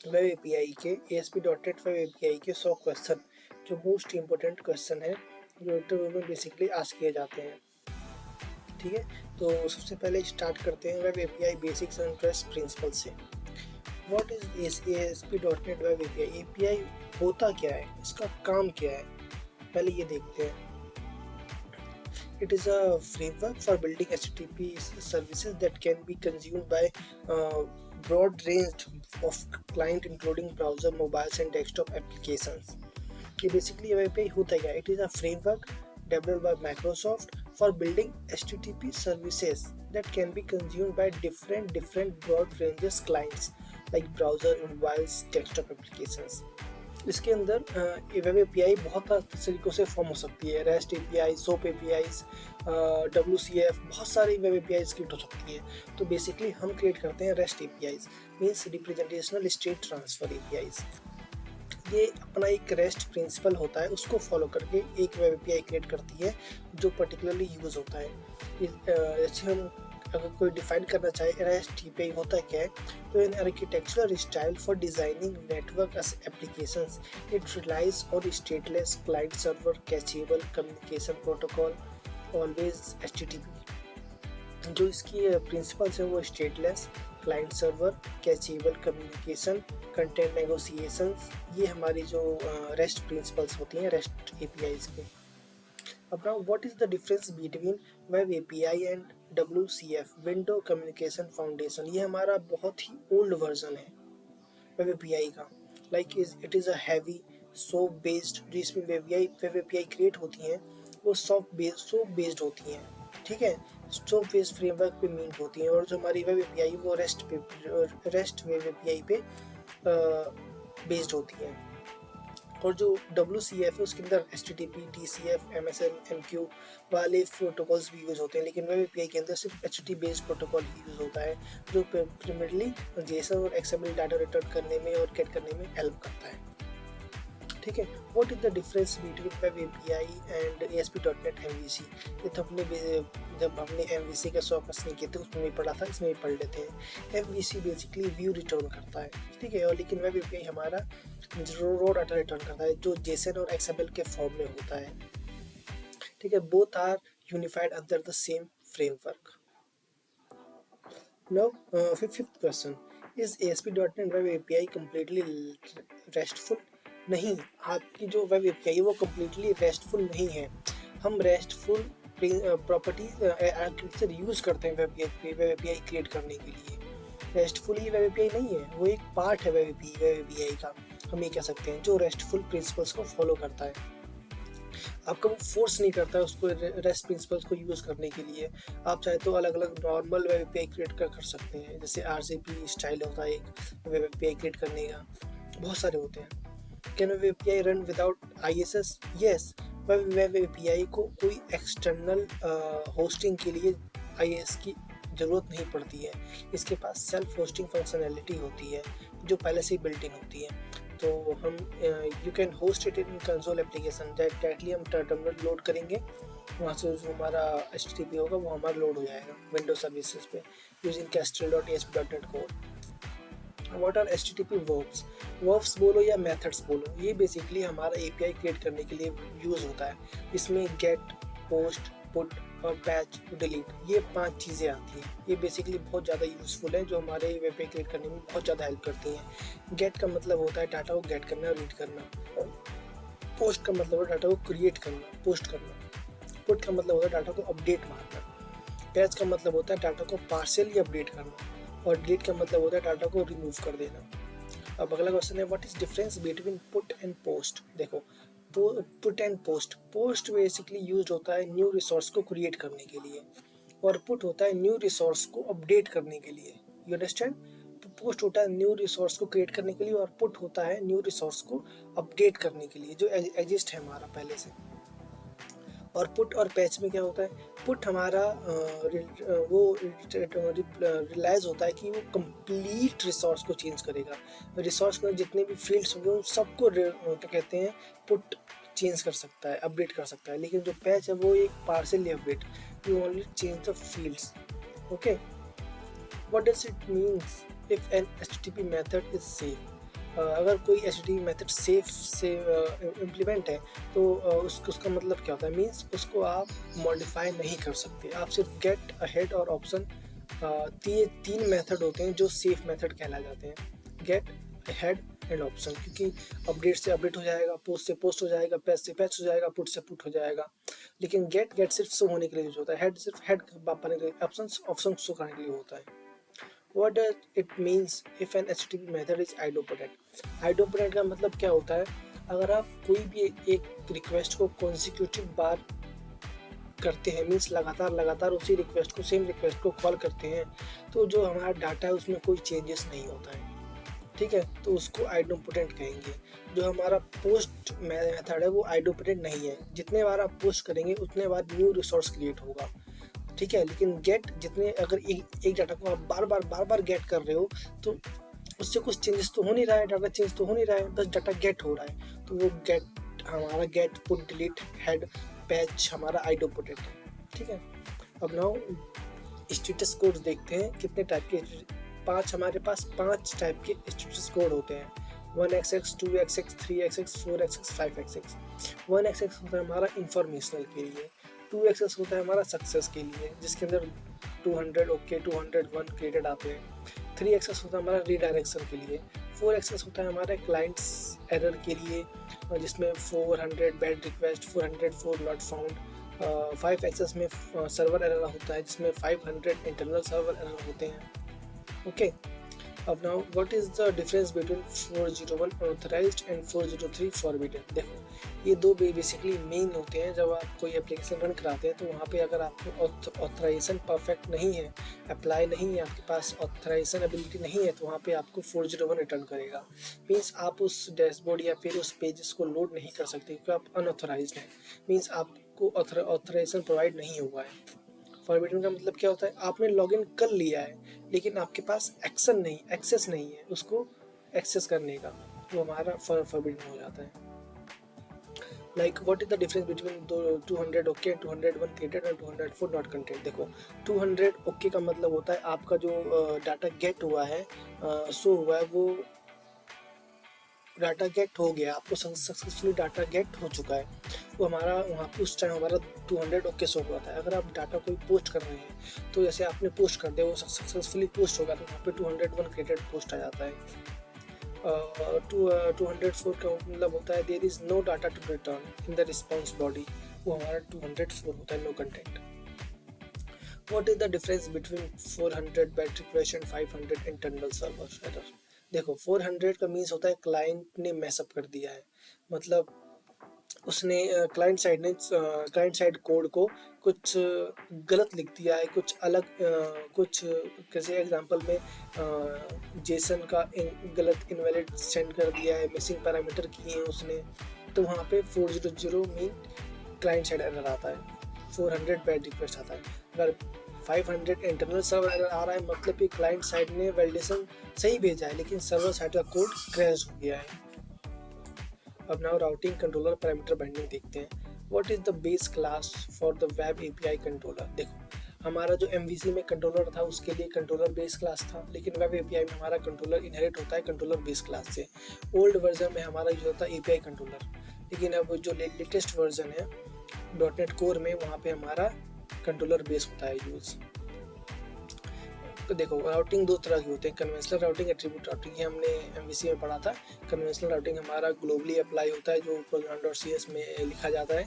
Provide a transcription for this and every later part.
Web API के ASP.NET web API के 100 question जो मोस्ट इम्पोर्टेंट क्वेश्चन है जो इंटरव्यू में बेसिकली आस्क किए जाते हैं। ठीक है, तो सबसे पहले स्टार्ट करते हैं web API basics and best principle से। What is ASP.NET web API? API होता क्या है, इसका काम क्या है, पहले ये देखते हैं। It is a framework for building HTTP services that can be consumed by broad range of client including browser, mobiles and desktop applications. ये basically वेब पे होता क्या? It is a framework developed by Microsoft for building HTTP services that can be consumed by different broad ranges clients like browser, mobiles, desktop applications. इसके अंदर web API बहुत तरीक़ों से form हो सकती है। Rest API, soap APIs, WCF, बहुत सारी वेब एपीआईज क्रिएट हो सकती है। तो बेसिकली हम क्रिएट करते हैं rest APIs, means representational state transfer APIs. ये अपना एक रेस्ट प्रिंसिपल होता है, उसको फॉलो करके एक वेब एपीआई क्रिएट करती है जो पर्टिकुलरली यूज़ होता है। जैसे हम अगर कोई डिफाइन करना चाहे रेस्ट एपीआई होता क्या है, तो an architectural style for designing network applications it relies on stateless client server cacheable communication protocol always HTTP। जो इसकी प्रिंसिपल्स है वो stateless client server cacheable communication content negotiations, ये हमारी जो रेस्ट प्रिंसिपल्स होती हैं रेस्ट एपीआईज के। अब now what is the difference between web API and WCF, window communication foundation? ये हमारा बहुत ही ओल्ड वर्जन है वेब एपीआई का। Like it is a heavy soap based, जो इसमें वेब एपीआई क्रिएट होती हैं वो सोप बेस्ड होती हैं। ठीक है, सोप बेस्ड फ्रेमवर्क पे मीट होती हैं, और जो हमारी वेब एपीआई वो रेस्ट वेब एपीआई पे बेस्ड होती है। और जो WCF है उसके अंदर HTTP, TCF, MSN, MQ वाले प्रोटोकॉल्स भी यूज़ होते हैं, लेकिन वेब एपीआई के अंदर सिर्फ HTTP बेस्ड प्रोटोकॉल ही यूज़ होता है जो प्राइमरीली JSON और XML डाटा रिटर्न करने में और गेट करने में हेल्प करता है। ठीक है, what is the difference between web API and ASP.NET MVC? ये तो जब हमने MVC का 100 क्वेश्चन किए थे उसमें भी पढ़ा था, इसमें भी पढ़ लेते हैं। MVC बेसिकली व्यू रिटर्न करता है, ठीक है, और लेकिन वेब एपीआई हमारा रो डाटा रिटर्न करता है जो JSON और XML के फॉर्म में होता है। ठीक है, both are unified under the same framework. Now fifth question, is ASP.NET web API completely RESTful? नहीं, आपकी जो वेब एपीआई है वो कम्प्लीटली रेस्टफुल नहीं है। हम रेस्टफुल प्रॉपर्टी आर्किटेक्चर यूज़ करते हैं वेब एपीआई क्रिएट करने के लिए। रेस्टफुल ही वेब एपीआई नहीं है, वो एक पार्ट है वेब एपीआई का, हम ये कह सकते हैं, जो रेस्टफुल प्रिंसिपल्स को फॉलो करता है। आपका वो फोर्स नहीं करता है उसको रेस्ट प्रिंसिपल्स को यूज़ करने के लिए। आप चाहे तो अलग अलग नॉर्मल वेब एपीआई क्रिएट कर सकते हैं, जैसे RCP स्टाइल होता है एक वेब एपीआई क्रिएट करने का, बहुत सारे होते हैं। Can web API run without ISS? Yes, web API को कोई एक्सटर्नल होस्टिंग के लिए IIS की ज़रूरत नहीं पड़ती है। इसके पास सेल्फ होस्टिंग फंक्शनैलिटी होती है जो पहले से ही बिल्ट इन होती है। तो हम you can host it in console application, directly हम टर्मिनल लोड करेंगे, वहाँ से जो हमारा HTTP होगा वो हमारा लोड हो जाएगा विंडो सर्विसेज पे using kestrel.asp.NET code. What are HTTP verbs बोलो या मेथड्स बोलो, ये बेसिकली हमारा एपीआई क्रिएट करने के लिए यूज़ होता है। इसमें गेट, पोस्ट, पुट और पैच, डिलीट, ये 5 चीज़ें आती हैं। ये बेसिकली बहुत ज़्यादा यूज़फुल है, जो हमारे वेब पेज क्रिएट करने में बहुत ज़्यादा हेल्प करती हैं। गेट का मतलब होता है डाटा को गेट करना, रीड करना। पोस्ट का मतलब है डाटा को क्रिएट करना, पोस्ट करना। पुट का मतलब होता है डाटा को अपडेट मारना। पैच का मतलब होता है डाटा को पार्शियली अपडेट करना, और डिलीट का मतलब होता है डाटा को रिमूव कर देना। अब अगला क्वेश्चन है, what is difference between put and post? देखो, put and post basically use होता है न्यू रिसोर्स को क्रिएट करने के लिए, और पुट होता है न्यू रिसोर्स को अपडेट करने के लिए। You understand? पोस्ट होता है न्यू रिसोर्स को क्रिएट करने के लिए, और पुट होता है न्यू रिसोर्स को अपडेट करने के लिए जो एग्जिस्ट है हमारा पहले से। और पुट और पैच में क्या होता है? पुट हमारा वो रियलाइज होता है कि वो कंप्लीट रिसोर्स को चेंज करेगा। रिसोर्स में जितने भी फील्ड्स होंगे उन सबको क्या कहते हैं, पुट चेंज कर सकता है, अपडेट कर सकता है। लेकिन जो पैच है वो एक partially update, you only change the fields. Okay, what does it means if an HTTP method is safe? अगर कोई HTTP मेथड सेफ से इम्प्लीमेंट है तो उसका मतलब क्या होता है, मीन्स उसको आप मॉडिफाई नहीं कर सकते। आप सिर्फ गेट, अहेड और ऑप्शन, तीन मेथड होते हैं जो सेफ मेथड कहला जाते हैं, गेट, अहेड एंड ऑप्शन। क्योंकि अपडेट से अपडेट हो जाएगा, पोस्ट से पोस्ट हो जाएगा, पैच से पैच हो जाएगा, पुट से पुट हो जाएगा। लेकिन गेट सिर्फ शो होने के लिए यूज होता है, हेड सिर्फ हेड पाने के लिए, ऑप्शन शो करने के लिए होता है। What does it means if an HTTP method is idempotent? Idempotent का मतलब क्या होता है, अगर आप कोई भी एक रिक्वेस्ट को कॉन्सिक्यूटिव बार करते हैं, मीन्स लगातार उसी रिक्वेस्ट को, सेम रिक्वेस्ट को कॉल करते हैं, तो जो हमारा डाटा है उसमें कोई चेंजेस नहीं होता है, ठीक है, तो उसको आइडोम्पोटेंट कहेंगे। जो हमारा पोस्ट मेथड है वो आइडोम्पोटेंट नहीं है, जितने बार आप पोस्ट करेंगे उतने बार न्यू रिसोर्स क्रिएट होगा, ठीक है। लेकिन गेट, जितने अगर एक डाटा को आप बार बार गेट कर रहे हो तो उससे कुछ चेंजेस तो हो नहीं रहा है, डाटा चेंज तो हो नहीं रहा है, बस डाटा गेट हो रहा है, तो वो गेट हमारा get, put, delete, head, patch हमारा आइडोम्पोटेंट है, ठीक है। अब नाउ स्टेटस कोड देखते हैं कितने टाइप के, हमारे पास 5 टाइप के स्टेटस कोड होते हैं, 1xx, 2xx, 3xx, 4xx, 5xx। 1xx होता है हमारा इंफॉर्मेशनल के लिए, 2xx होता है हमारा सक्सेस के लिए, जिसके अंदर 200 ओके, 201 क्रिएटेड आते हैं। 3xx होता है हमारा रीडायरेक्शन के लिए। 4xx होता है हमारे क्लाइंट्स एरर के लिए, जिसमें 400 bad request, 404 not found. 5xx में सर्वर एरर होता है, जिसमें 500 इंटरनल सर्वर एरर होते हैं, ओके। अब now what is the difference between 401 authorised and 403 forbidden? देखो, ये दो बेसिकली मेन होते हैं। जब आप कोई एप्लीकेशन रन कराते हैं तो वहाँ पे अगर आपको ऑथराइजेशन परफेक्ट नहीं है, अप्लाई नहीं है, आपके पास ऑथराइजेशन एबिलिटी नहीं है, तो वहाँ पे आपको 401 रिटर्न करेगा। मीन्स आप उस डैशबोर्ड या फिर उस पेजेस को लोड नहीं कर सकते क्योंकि आप अनऑथराइज्ड हैं, मीन्स आपको ऑथराइजेशन प्रोवाइड नहीं हुआ है। फॉरबिडन का मतलब क्या होता है, आपने लॉगिन कर लिया है लेकिन आपके पास एक्सेस नहीं है उसको एक्सेस करने का, तो हमारा फॉरबिडन हो जाता है। Like what is the difference between 200 okay, 201 created और 204 नॉट कंटेंट? देखो, 200 ओके का मतलब होता है आपका जो डाटा गेट हुआ है, शो हुआ है, वो डाटा गेट हो गया, आपको सक्सेसफुली डाटा गेट हो चुका है, वो हमारा वहाँ पे उस टाइम हमारा 200 ओके शो हुआ था। अगर आप डाटा कोई पोस्ट कर रहे हैं तो जैसे आपने पोस्ट कर दिया, वो सक्सेसफुली पोस्ट होगा, तो वहाँ पे 201 क्रिएटेड पोस्ट आ जाता है। 204 का मतलब होता है there is no data to return in the response body, वो हमारा 204 होता है, no content. What is the difference between 400 battery crash and 500 internal server error? देखो, 400 का मीन्स होता है क्लाइंट ने मैसअप कर दिया है, मतलब उसने क्लाइंट साइड कोड को कुछ गलत लिख दिया है, कुछ अलग, कुछ कैसे एग्जांपल में जेसन का गलत इनवैलिड सेंड कर दिया है, मिसिंग पैरामीटर किए हैं उसने, तो वहाँ पे 400 मीन क्लाइंट साइड एरर आता है, 400 बैड रिक्वेस्ट आता है। अगर 500 इंटरनल सर्वर एरर आ रहा है, मतलब कि क्लाइंट साइड ने वैलिडेशन सही भेजा है लेकिन सर्वर साइड का कोड क्रैश हो गया है। अब now routing controller parameter binding देखते हैं। What is the base class for the web API controller? देखो, हमारा जो MVC में कंट्रोलर था उसके लिए कंट्रोलर बेस क्लास था, लेकिन वेब एपीआई में हमारा कंट्रोलर इनहेरिट होता है कंट्रोलर बेस क्लास से। ओल्ड वर्जन में हमारा यूज होता है एपीआई कंट्रोलर, लेकिन अब जो लेटेस्ट वर्जन है .NET कोर में, वहाँ पे हमारा कंट्रोलर बेस होता है यूज। तो देखो, राउटिंग दो तरह की होते हैं, कन्वेंशनल राउटिंग, एट्रीब्यूट राउटिंग। ये हमने MVC में पढ़ा था। कन्वेंशनल राउटिंग हमारा ग्लोबली अप्लाई होता है, जो program.cs में लिखा जाता है,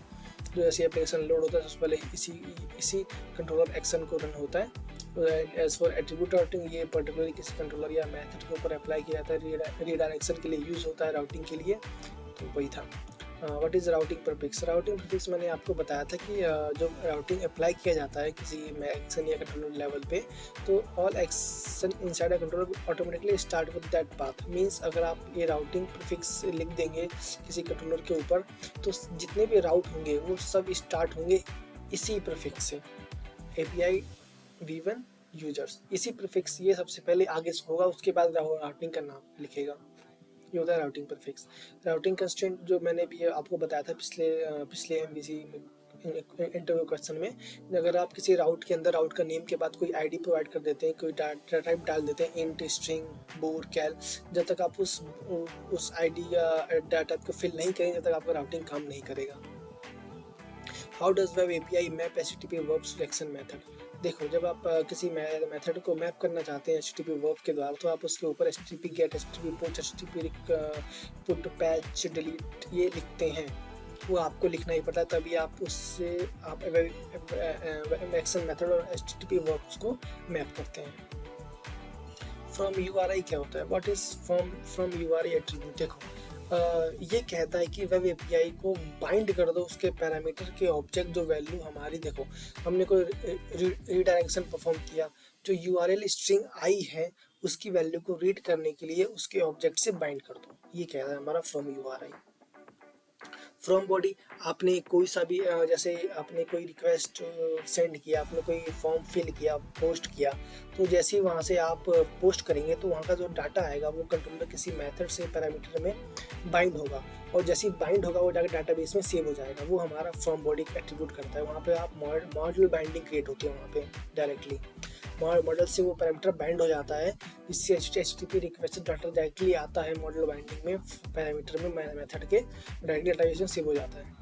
जो ऐसी एप्लीकेशन लोड होता है सबसे पहले इसी कंट्रोलर एक्शन को रन होता है। एज फॉर एट्रीब्यूट राउटिंग, ये पर्टिकुलरली किसी कंट्रोलर या मेथड के ऊपर अप्लाई किया जाता है, रीडायरेक्शन के लिए यूज होता है, राउटिंग के लिए, तो वही था। What is routing prefix? Routing prefix मैंने आपको बताया था कि जो राउटिंग अप्लाई किया जाता है किसी एक्शन या कंट्रोलर लेवल पे, तो all action inside a controller automatically start with that path. Means अगर आप ये राउटिंग प्रीफिक्स लिख देंगे किसी कंट्रोलर के ऊपर, तो जितने भी राउट होंगे वो सब स्टार्ट होंगे इसी प्रीफिक्स से। API v1 यूजर्स, इसी प्रीफिक्स, ये सबसे पहले आगे से होगा, उसके बाद राउटिंग का नाम लिखेगा, ये होता है राउटिंग प्रीफिक्स। राउटिंग कंस्ट्रेंट जो मैंने भी आपको बताया था पिछले MVC इंटरव्यू क्वेश्चन में, अगर आप किसी राउट के अंदर राउट का नेम के बाद कोई आईडी प्रोवाइड कर देते हैं, कोई डाटा टाइप डाल देते हैं, इंट, स्ट्रिंग, बोर, कैल, जब तक आप उस आईडी या डाटा टाइप को फिल नहीं करेंगे, जब तक आपका राउटिंग काम नहीं करेगा। How does web API map HTTP verb selection method? देखो, जब आप किसी मेथड को मैप करना चाहते हैं एचटीटीपी वर्ब के द्वारा, तो आप उसके ऊपर HTTP get, HTTP put, HTTP put, patch, delete ये लिखते हैं। वो आपको लिखना ही पड़ता है, तभी आप उससे आप एक्शन मेथड और एचटीटीपी वर्ब्स को मैप करते हैं। फ्रॉम यूआरआई क्या होता है? What is from URI attribute? देखो, ये कहता है कि वेब एपीआई को बाइंड कर दो उसके पैरामीटर के ऑब्जेक्ट जो वैल्यू हमारी, देखो हमने कोई रीडायरेक्शन परफॉर्म किया, जो यूआरएल स्ट्रिंग आई है उसकी वैल्यू को रीड करने के लिए उसके ऑब्जेक्ट से बाइंड कर दो। ये कहता है हमारा फ्रॉम यूआरआई। फ्रॉम बॉडी, आपने कोई सा भी जैसे आपने कोई रिक्वेस्ट सेंड किया, आपने कोई फॉर्म फिल किया, पोस्ट किया, तो जैसे ही वहाँ से आप पोस्ट करेंगे तो वहाँ का जो डाटा आएगा वो कंट्रोलर किसी मेथड से पैरामीटर में बाइंड होगा, और जैसे ही बाइंड होगा वो जाकर डाटाबेस में सेव हो जाएगा। वो हमारा फ्रॉम बॉडी एट्रीब्यूट करता है। वहाँ पे आप मॉडल बाइंडिंग क्रिएट होती है, वहाँ पे डायरेक्टली मॉडल से वो पैरामीटर बाइंड हो जाता है, जिससे एचटीटीपी रिक्वेस्ट डाटा डायरेक्टली आता है मॉडल बाइंडिंग में, पैरामीटर में, मेथड के डायरेक्टली डाटाबेस में सेव हो जाता है।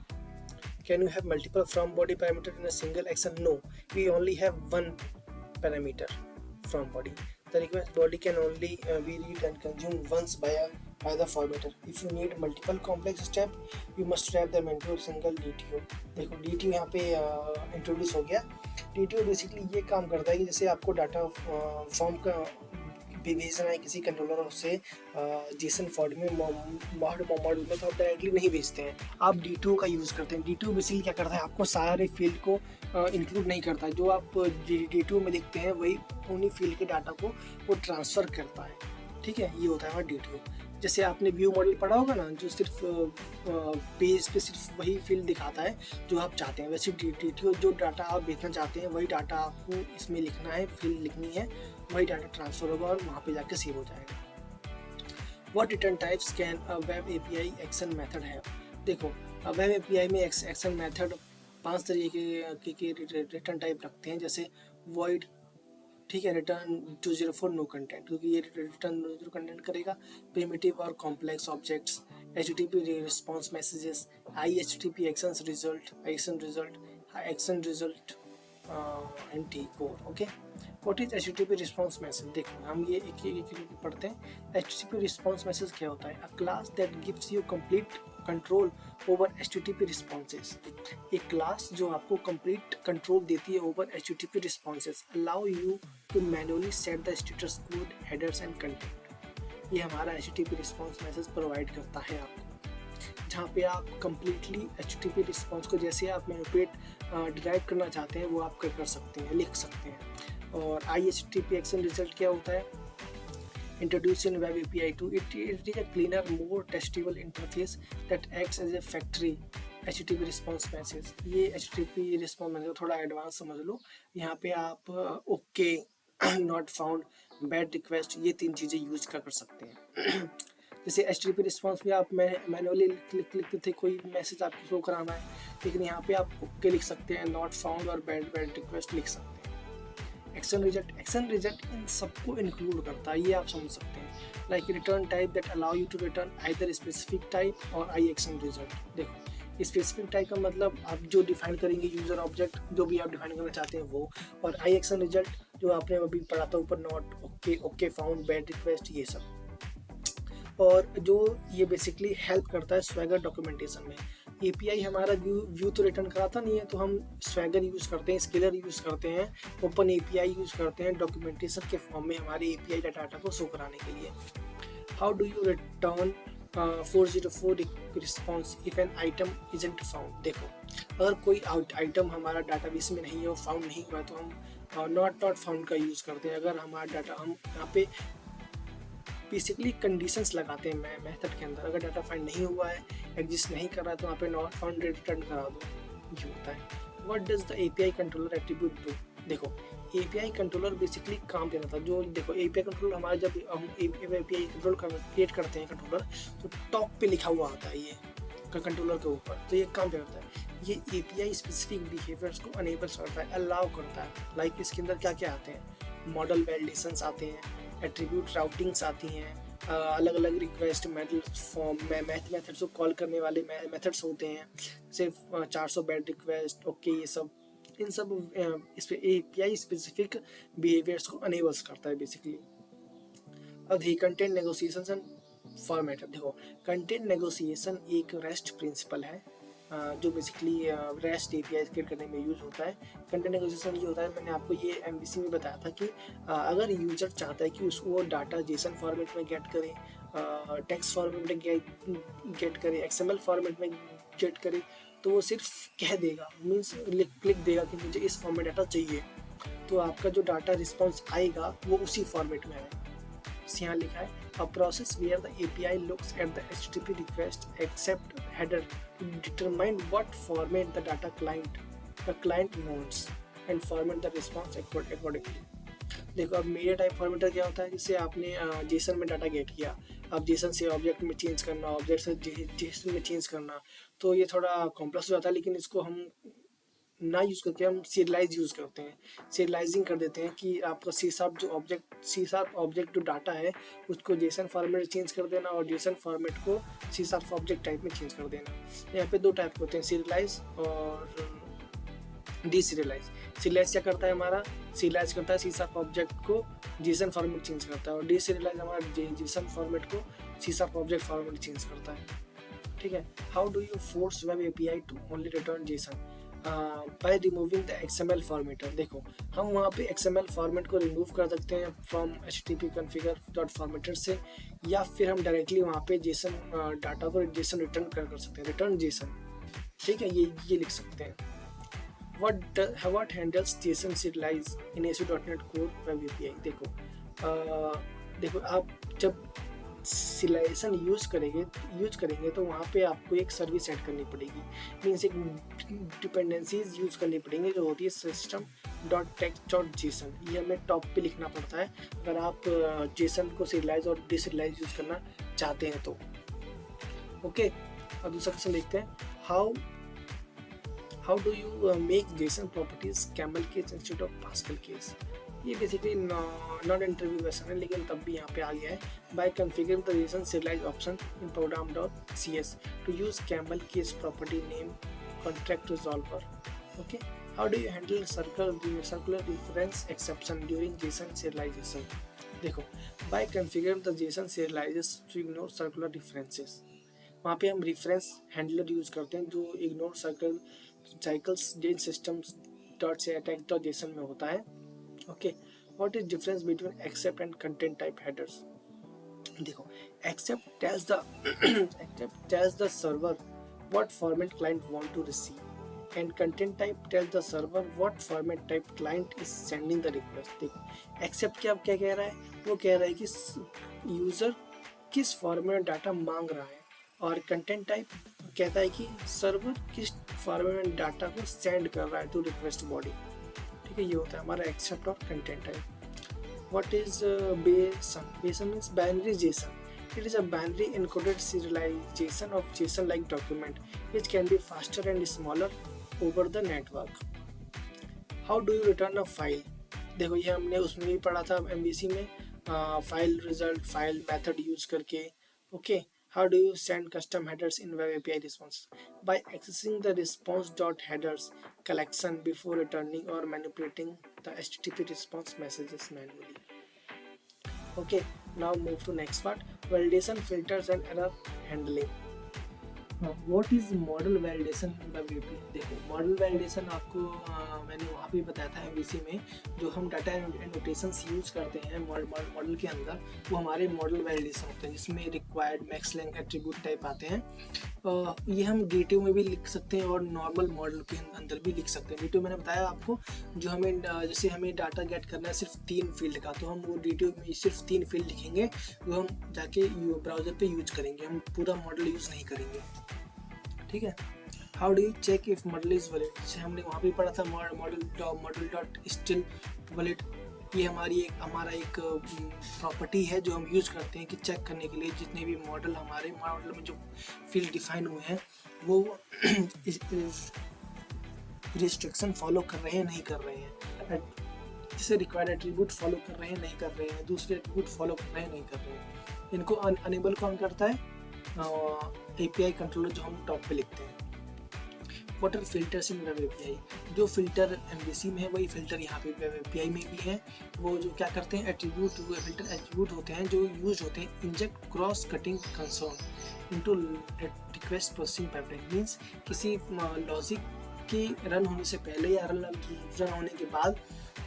Can you have multiple from body parameter in a single action? No, we only have one parameter from body. The request body can only be read and consumed once by the formatter. If you need multiple complex step, you must wrap them into a single DTO. देखो DTO यहाँ पे introduce हो गया। DTO basically ये काम करता है कि जैसे आपको डाटा फॉर्म का भेजना है किसी कंट्रोलर से जेसन फॉर्मेट में मॉडल में, तो आप डायरेक्टली नहीं भेजते हैं, आप DTO का यूज़ करते हैं। DTO बेसिकली क्या करता है, आपको सारे फील्ड को इंक्लूड नहीं करता है, जो आप DTO में देखते हैं वही उन्हीं फील्ड के डाटा को वो ट्रांसफ़र करता है। ठीक है, ये होता है हमारा DTO। जैसे आपने व्यू मॉडल पढ़ा होगा ना, जो सिर्फ पेज पे सिर्फ वही फील्ड दिखाता है जो आप चाहते हैं, वैसे DTO जो डाटा आप भेजना चाहते हैं वही डाटा आपको इसमें लिखना है, फील्ड लिखनी है, वही डाटा ट्रांसफ़र होगा और वहाँ पे जाके सेव हो जाएगा। What return types can a web API action method है? देखो, वेब API में एक्शन मेथड 5 तरीके के रिटर्न टाइप रखते हैं, जैसे void, ठीक है, रिटर्न 204 नो कंटेंट, क्योंकि ये रिटर्न नो कंटेंट करेगा। प्रिमिटिव और complex objects, HTTP response messages, IHTTP action result anti core. Okay, what is HTTP response message? देखो, हम ये एक पढ़ते हैं। HTTP रिस्पॉन्स मैसेज क्या होता है? A class that gives you complete control over HTTP responses. एक क्लास जो आपको कंप्लीट कंट्रोल देती है over HTTP responses, allow you to manually set the status code, headers and content. ये हमारा HTTP रिस्पॉन्स मैसेज प्रोवाइड करता है आपको, जहाँ पे आप कंप्लीटली HTTP रिस्पॉन्स को जैसे आप मैनिपुलेट डिराइव करना चाहते हैं वो आप कर सकते हैं, लिख सकते हैं। और IHTTP एक्शन रिजल्ट क्या होता है? Introduced in Web API 2, it is a cleaner, more testable interface that acts as a factory HTTP response message। ये HTTP response message थोड़ा एडवांस समझ लो। यहाँ पे आप okay, not found, bad request, ये 3 चीज़ें यूज कर सकते हैं। जैसे HTTP रिस्पॉन्स में आप मैनुअली लिखते थे कोई मैसेज आपको शो कराना है, लेकिन यहाँ पे आप ओके लिख सकते हैं, नॉट फाउंड और बैड रिक्वेस्ट लिख सकते हैं। एक्शन रिजल्ट इन सबको इंक्लूड करता है, ये आप समझ सकते हैं। Like return type that allow you to return either specific type और आई एक्शन रिजल्ट। देखो, स्पेसिफिक टाइप का मतलब आप जो डिफाइन करेंगे यूजर ऑब्जेक्ट, जो भी आप डिफाइन करना चाहते हैं वो, और आई एक्शन रिजल्ट जो आपने अभी पढ़ा था ऊपर, not, okay found, bad request, ये सब। और जो ये बेसिकली हेल्प करता है स्वैगर डॉक्यूमेंटेशन में। API हमारा व्यू तो रिटर्न कराता नहीं है, तो हम स्वैगर यूज़ करते हैं, स्केलर यूज़ करते हैं, ओपन API यूज़ करते हैं डॉक्यूमेंटेशन के फॉर्म में हमारे API डाटा को शो कराने के लिए। How do you return 404 response if an item isn't found? देखो, अगर कोई आइटम हमारा डाटाबेस में नहीं है, फाउंड नहीं हुआ, तो हम नॉट फाउंड का यूज़ करते हैं। अगर हमारा डाटा, हम यहाँ पे बेसिकली कंडीशंस लगाते हैं मेथड के अंदर, अगर डाटा फाइंड नहीं हुआ है, एग्जिस्ट नहीं कर रहा है, तो वहाँ पे नॉट फाउंड रिटर्न करा दो, ये होता है। What does the API controller attribute do? देखो, API कंट्रोलर बेसिकली काम देना था। जो देखो, API कंट्रोलर हमारा, जब हम API कंट्रोल क्रिएट करते हैं कंट्रोलर, तो टॉप पे लिखा हुआ आता है ये कंट्रोलर के ऊपर, तो ये काम करता है। ये API स्पेसिफिक बिहेवियर्स को अनेबल्स करता है, अलाउ करता है। लाइक इसके अंदर क्या क्या आते हैं, मॉडल वैलिडेशंस आते हैं, एट्रीब्यूट राउटिंग्स आती हैं, अलग अलग रिक्वेस्ट मेथड्स को कॉल करने वाले मेथड्स होते हैं, जैसे 400 बैड रिक्वेस्ट, ओके, ये सब, इन सब इस पे API स्पेसिफिक बिहेवियर्स को अनेबल्स करता है बेसिकली। अब देखिए कंटेंट नेगोशिएशन एंड फॉर्मेट। देखो कंटेंट नेगोशिएशन एक रेस्ट प्रिंसिपल है जो बेसिकली रेस्ट API क्रिएट करने में यूज होता है। कंटेंट नेगोशिएशन ये होता है, मैंने आपको ये MVC में बताया था कि अगर यूजर चाहता है कि उसको वो डाटा जेसन फॉर्मेट में गेट करे, टेक्स्ट फॉर्मेट में गेट करे, XML फॉर्मेट में गेट करे, तो वो सिर्फ कह देगा, मीन्स क्लिक देगा कि मुझे इस फॉर्मेट डाटा चाहिए, तो आपका जो डाटा रिस्पॉन्स आएगा वो उसी फॉर्मेट में आएगा। यहाँ लिखा है a process where the API looks at the HTTP request accept header to determine what format the client wants and format the response accordingly। देखो अब मीडिया टाइप फॉर्मेटर क्या होता है, जिससे आपने जेसन में डाटा गेट किया, अब जेसन से ऑब्जेक्ट में चेंज करना, ऑब्जेक्ट से जेसन में चेंज करना, तो ये थोड़ा कॉम्प्लेक्स हो जाता है, लेकिन इसको हम ना यूज़ करके हम सीरियलाइज यूज़ करते हैं, सीरियलाइजिंग कर देते हैं कि आपका सी शार्प ऑब्जेक्ट जो डाटा है उसको जेसन फॉर्मेट चेंज कर देना और जेसन फॉर्मेट को सी शार्प ऑब्जेक्ट टाइप में चेंज कर देना। यहाँ पे दो टाइप होते हैं, सीरियलाइज और डीसीरियलाइज। सीरियलाइज क्या करता है, हमारा सीरियलाइज करता है सी शार्प ऑब्जेक्ट को जेसन फॉर्मेट चेंज करता है, और डीसीरियलाइज हमारा जेसन फॉर्मेट को C sharp object format change करता है। ठीक है। How do you force web API to only return JSON by removing the XML formatter. देखो हम वहाँ पे XML फॉर्मेट को रिमूव कर सकते हैं फ्रॉम HTTP configure.formatter से, या फिर हम डायरेक्टली वहाँ पे जेसन डाटा को जेसन रिटर्न कर सकते हैं, रिटर्न जेसन। ठीक है, ये लिख सकते हैं। What handles JSON serialize in ASP.NET Core Web API। देखो आप जब सीरियलाइजेशन यूज करेंगे तो वहाँ पे आपको एक सर्विस ऐड करनी पड़ेगी, मीन्स एक डिपेंडेंसीज यूज करनी पड़ेंगी जो होती है system.text.json। ये हमें टॉप पे लिखना पड़ता है अगर आप जेसन को सीरियलाइज और डिसीरियलाइज यूज करना चाहते हैं तो। ओके, अब दूसरा क्वेश्चन देखते हैं, how do you make JSON properties camel case instead of Pascal case. ये बेसिकली नॉट इंटरव्यू क्वेश्चन है, लेकिन तब भी यहाँ पे आ गया है। By configuring the JSON serialize option in program.cs to use camel case property name contract resolver. Okay, how do you handle circular reference exception during JSON serialization. देखो by configuring the JSON serializes to ignore circular differences, वहाँ पे हम reference handler use करते हैं जो ignore cycles जेन systems dot से attack dot JSON में होता है। Okay, what is difference between accept and content type headers. देखो accept tells the server what format client want to receive, and content type tells the server what format type client is sending the request। देखो accept क्या कह रहा है, वो कह रहा है कि यूजर किस फॉर्मेट डाटा मांग रहा है, और कंटेंट टाइप कहता है कि सर्वर किस फॉर्मेट में डाटा को सेंड कर रहा है टू रिक्वेस्ट बॉडी। ठीक है, ये होता है हमारा एक्सेप्ट और कंटेंट टाइप। व्हाट इज बेसन। बेसन means binary Jason. It is a binary encoded serialization of JSON like document which can be faster and smaller over the network। How do you return a file। देखो ये हमने उसमें भी पढ़ा था MVC में, file result file method use करके। Okay, how do you send custom headers in web API response। by accessing the response.headers collection before returning or manipulating the HTTP response messages manually। Okay, now move to next part, validation filters and error handling। What is model validation in web API। देखो model validation आपको मैंने वहाँ पे बताया था MVC में, जो हम डाटा एनोटेशंस यूज करते हैं मॉडल के अंदर, वो हमारे मॉडल वैलिडेशन होते हैं, जिसमें required max length attribute type आते हैं। ये हम DTO में भी लिख सकते हैं और नॉर्मल मॉडल के अंदर भी लिख सकते हैं। DTO मैंने बताया आपको, जो हमें जैसे हमें डाटा गेट करना है सिर्फ 3 फील्ड का, तो हम वो DTO में सिर्फ 3 फील्ड लिखेंगे, वो हम जाके ब्राउजर पे यूज करेंगे, हम पूरा मॉडल यूज नहीं करेंगे। ठीक है। How do you check if model is valid. जैसे हमने वहाँ भी पढ़ा था मॉडल डॉट स्टिल वैलिड। ये हमारा एक प्रॉपर्टी है जो हम यूज़ करते हैं कि चेक करने के लिए जितने भी हमारे मॉडल में जो फील्ड डिफाइन हुए हैं वो रिस्ट्रिक्शन फॉलो कर रहे हैं नहीं कर रहे हैं, जिसे रिक्वायर्ड एट्रीब्यूट फॉलो कर रहे हैं नहीं कर रहे हैं, दूसरे एट्रीब्यूट फॉलो कर रहे हैं नहीं कर रहे हैं। इनको अनेबल कौन करता है? API कंट्रोलर जो हम टॉप पे लिखते हैं। What are filters in web API? जो फिल्टर MVC में है वही फिल्टर यहाँ पे वेब API में भी है। वो जो क्या करते हैं, फिल्टर एट्रीब्यूट होते हैं जो यूज होते हैं inject cross cutting concern into request processing pipeline. Means किसी लॉजिक के रन होने से पहले या रन होने के बाद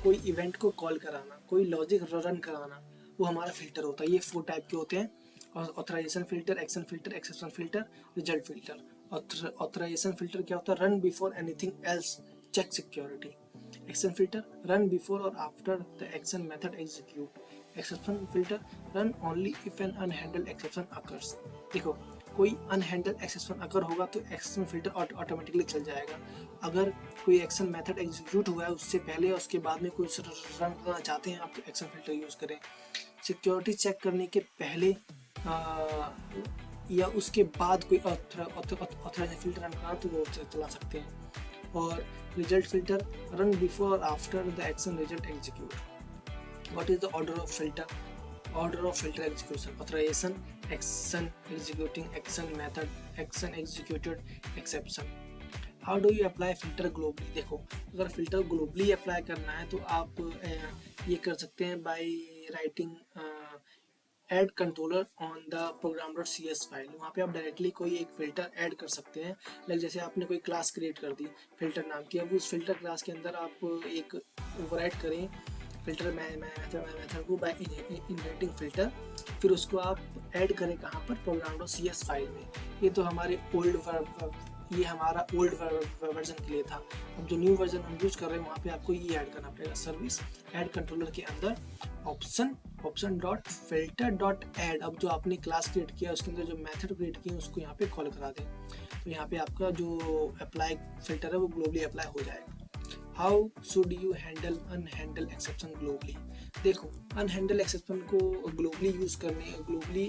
कोई इवेंट को कॉल कराना, कोई लॉजिक रन कराना, वो हमारा फिल्टर होता है। ये 4 टाइप के होते हैं: authorization filter, action filter, exception filter, result filter. Authorization filter क्या होता है? Run before anything else, check security. Action filter run before और after the action method execute. Exception filter run only if an unhandled exception occurs. देखो, कोई अनहैंडल्ड exception अगर होगा तो action filter automatically चल जाएगा। अगर कोई एक्शन मेथड एग्जीक्यूट हुआ है उससे पहले या उसके बाद में कोई रन करना चाहते हैं आप, तो एक्शन फिल्टर यूज़ करें। सिक्योरिटी चेक करने के पहले या उसके बाद कोई ऑथराइजेशन फिल्टर रन करना तो वो चला सकते हैं। और रिजल्ट फिल्टर रन बिफोर और after the action result execute. What is the order of filter? Order of filter execution: authorization, action, executing, action method, action executed, exception. How do you apply filter globally? देखो, अगर filter globally apply करना है तो आप ये कर सकते हैं by writing add controller on the program.cs file. वहाँ पे आप डायरेक्टली कोई एक फिल्टर ऐड कर सकते हैं। लाइक जैसे आपने कोई क्लास क्रिएट कर दी फिल्टर नाम की, अब उस फिल्टर क्लास के अंदर आप एक ओवरराइड करें फिल्टर मेथड को बाय इनहेरिटिंग फिल्टर, फिर उसको आप ऐड करें कहाँ पर? program.cs फाइल में। ये तो हमारे हमारा ओल्ड वर्जन के लिए था। अब जो न्यू वर्जन हम यूज कर रहे हैं वहाँ पे आपको ये ऐड करना पड़ेगा। सर्विस ऐड कंट्रोलर के अंदर option dot filter dot add. अब जो आपने क्लास क्रिएट किया उसके अंदर जो मेथड क्रिएट किया उसको यहाँ पे कॉल करा दें, तो यहाँ पे आपका जो अप्लाई फिल्टर है वो ग्लोबली अप्लाई हो जाएगा। How should you handle unhandle exception globally? देखो, अनहैंडल एक्सेप्शन को ग्लोबली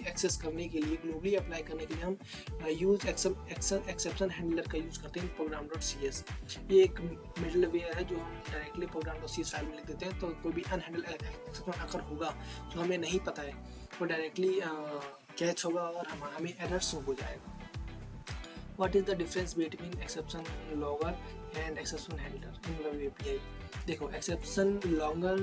एक्सेस करने के लिए, ग्लोबली अप्लाई करने के लिए हम यूज एक्सेप्शन हैंडलर का यूज करते हैं program.cs। ये एक मिडलवेयर है जो हम डायरेक्टली program.cs फाइल में लिख देते हैं। तो कोई भी अनहैंडल एक्सेप्शन अगर होगा जो हमें नहीं पता है वो डायरेक्टली कैच होगा और हमें एरर शो हो जाएगा। What is the difference between exception logger and exception handler in web API? देखो, exception logger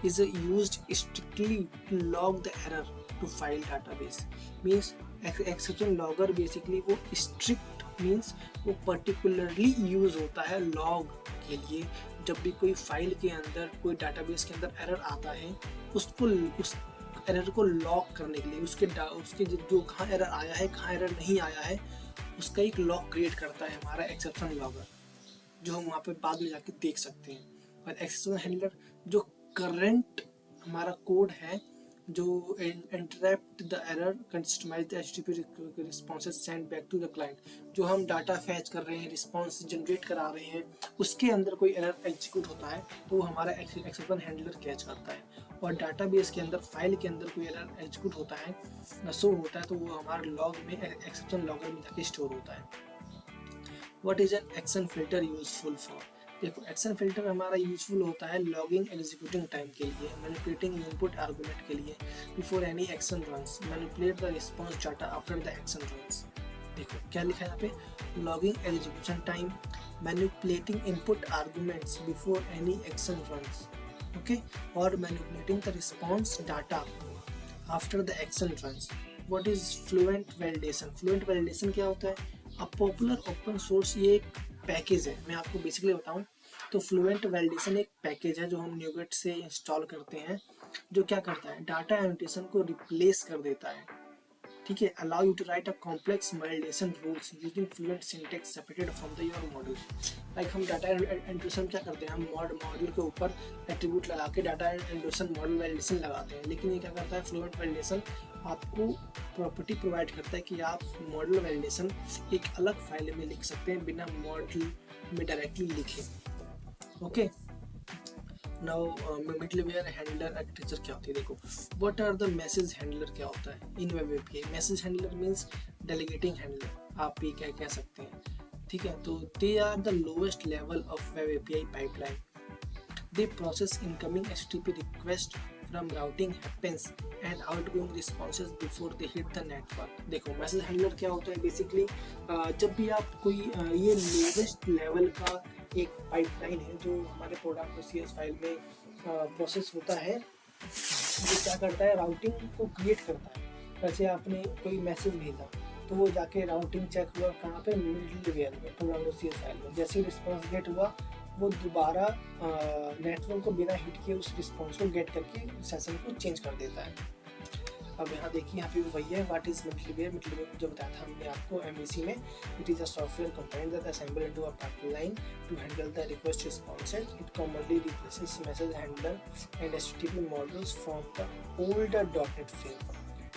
is used strictly to log the error to file database. Means exception logger basically वो strict means वो particularly use होता है log के लिए। जब भी कोई फाइल के अंदर, कोई डाटाबेस के अंदर एरर आता है उस एरर को लॉक करने के लिए, उसके जो कहाँ एरर आया है, कहाँ एरर नहीं आया है, उसका एक लॉक क्रिएट करता है हमारा एक्सेप्शन लॉगर, जो हम वहाँ पे बाद में जाके देख सकते हैं। और एक्सेप्शन हैंडलर जो करंट हमारा कोड है जो interrupt the error, customize the HTTP responses send back to the client. जो हम डाटा फैच कर रहे हैं, रिस्पॉन्स जनरेट करा रहे हैं, उसके अंदर कोई एरर एग्जीक्यूट होता है तो वो हमारा एक्सेप्शन हैंडलर कैच करता है। और डाटाबेस के अंदर, फाइल के अंदर कोई एरर एग्जीक्यूट होता है, शो होता है, तो वो हमारे लॉग में एक्सेप्शन लॉगर में जाके स्टोर होता है। What is an action filter useful for? देखो, एक्शन फिल्टर हमारा यूजफुल होता है लॉगिंग एग्जीक्यूटिंग टाइम के लिए, मैनिपुलेटिंग इनपुट आर्गुमेंट के लिए, before any action runs, manipulate the response data after the action runs. देखो क्या लिखा है यहाँ पे, logging execution time, manipulating input arguments before any action runs, okay, और manipulating the response data after the action runs. What is fluent validation? Fluent validation क्या होता है? अब पॉपुलर ओपन सोर्स ये एक पैकेज है, मैं आपको बेसिकली बताऊं तो फ्लुएंट वैलिडेशन एक पैकेज है जो हम न्यूगेट से इंस्टॉल करते हैं, जो क्या करता है, डाटा एनोटेशन को रिप्लेस कर देता है। ठीक है, allow you to write a complex validation rules using fluent syntax separated from the your model. Like हम डाटा एनोटेशन क्या करते हैं, हम मॉडल के ऊपर एट्रीब्यूट लगा के डाटा एनोटेशन मॉडल वैलिडेशन लगाते हैं, लेकिन ये क्या करता है, फ्लुएंट वैलिडेशन आपको प्रॉपर्टी प्रोवाइड करता है कि आप मॉडल वैलिडेशन एक अलग फाइल में लिख सकते हैं बिना मॉडल में डायरेक्टली लिखे। Okay, now middleware handler architecture क्या होती है, देखो what are the message handler क्या होता है in web API. Message handler means delegating handler, आप ये क्या कह सकते हैं, ठीक है। तो they are the lowest level of web API pipeline, they process incoming HTTP request from routing happens and outgoing responses before they hit the network. देखो मैसेज हैंडलर क्या होता है बेसिकली, जब भी आप कोई ये लोवेस्ट लेवल का एक पाइपलाइन है जो हमारे प्रोग्राम को सी एस फाइल में प्रोसेस होता है, जो क्या करता है राउटिंग को क्रिएट करता है। वैसे आपने कोई मैसेज भेजा तो वो जाके राउटिंग चेक हुआ कहाँ पे, मिडलवेयर में प्रोग्राम को सी एस फाइल में। जैसे ही रिस्पॉन्स गेट हुआ वो दोबारा नेटवर्क को बिना हिट किए उस रिस्पॉन्स को गेट करके सेशन को चेंज कर देता है। अब यहाँ देखिए, यहाँ पे भी वही है, व्हाट इज मिडलवेयर। मिडलवेयर जो बताया था हमने आपको एमवीसी में, it is a software component that assemble into a pipeline to handle the request responses. It commonly replaces message handler and HTTP modules from the older dot net framework.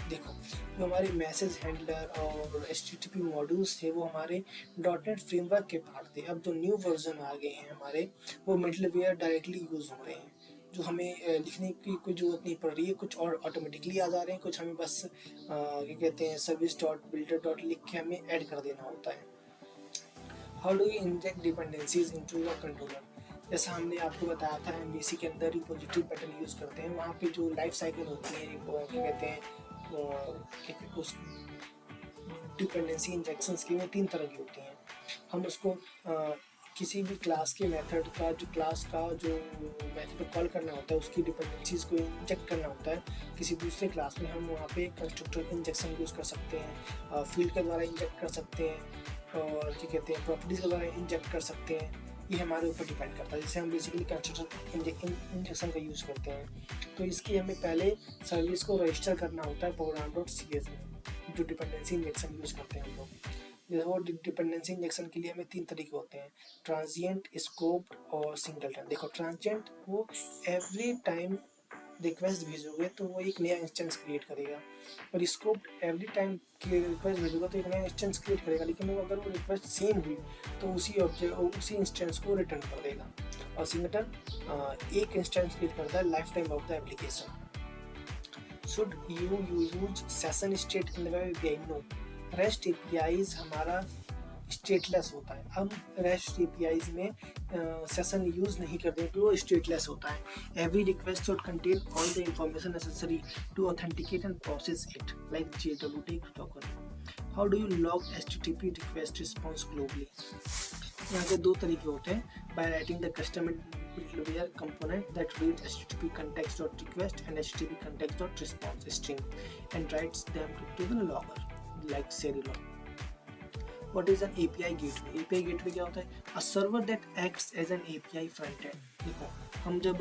देखो जो हमारे message handler और HTTP modules थे वो हमारे dot net framework के part थे। अब जो न्यू वर्जन आ गए हैं हमारे, वो मिडलवेयर डायरेक्टली यूज हो रहे हैं, जो हमें लिखने की कोई जरूरत नहीं पड़ रही है। कुछ और ऑटोमेटिकली आ जा रहे हैं, कुछ हमें बस क्या कहते हैं सर्विस डॉट बिल्डर डॉट लिख के हमें ऐड कर देना होता है। How do you inject dependencies into your controller. जैसा हमने आपको बताया था एमवीसी के अंदर रिपोजिटरी पैटर्न यूज़ करते हैं, वहाँ पे जो लाइफ साइकिल होती है क्या कहते हैं उस डिपेंडेंसी इंजेक्शंस की, वो 3 तरह की होती हैं। हम उसको किसी भी क्लास के मेथड का, जो क्लास का जो मेथड कॉल करना होता है उसकी डिपेंडेंसीज को इंजेक्ट करना होता है किसी दूसरे क्लास में। हम वहाँ पे कंस्ट्रक्टर इंजेक्शन यूज़ कर सकते हैं, फील्ड के द्वारा इंजेक्ट कर सकते हैं, और क्या कहते हैं प्रॉपर्टीज़ के द्वारा इंजेक्ट कर सकते हैं। ये हमारे ऊपर डिपेंड करता है, जैसे हम बेसिकली कंस्ट्रक्टर इंजेक्शन का यूज़ करते हैं। तो इसकी हमें पहले सर्विस को रजिस्टर करना होता है प्रोग्राम डॉट सी एस में, जो डिपेंडेंसी इंजेक्शन यूज़ करते हैं हम लोग। जैसे वो डिपेंडेंसी इंजेक्शन के लिए हमें 3 तरीके होते हैं, ट्रांजिएंट, स्कोप और सिंगलटन। देखो ट्रांजिएंट वो एवरी टाइम रिक्वेस्ट भेजोगे तो वो एक नया इंस्टेंस क्रिएट करेगा, और स्कोप एवरी टाइम की रिक्वेस्ट भेजोगे तो एक नया इंस्टेंस क्रिएट करेगा, लेकिन वो अगर वो रिक्वेस्ट सेम हुई तो उसी ऑब्जेक्ट उसी इंस्टेंस को रिटर्न कर देगा। और सिंगलटन एक इंस्टेंस क्रिएट करता है lifetime of the application. Should you use session state in the web API? No, rest APIs हमारा स्टेटलेस होता है। हम रेस्ट एपीआईज में सेशन यूज नहीं करते क्योंकि वो स्टेटलेस होता है। Every request should contain all the information necessary to authenticate and process it like JWT token. How do you log HTTP request response globally? यहाँ पे 2 तरीके होते हैं, by writing the custom middleware component that reads http context.request and http context.response string and writes them to the logger like Serilog. What is an API gateway? API gateway क्या होता है? A server that acts as an API front end. देखो हम जब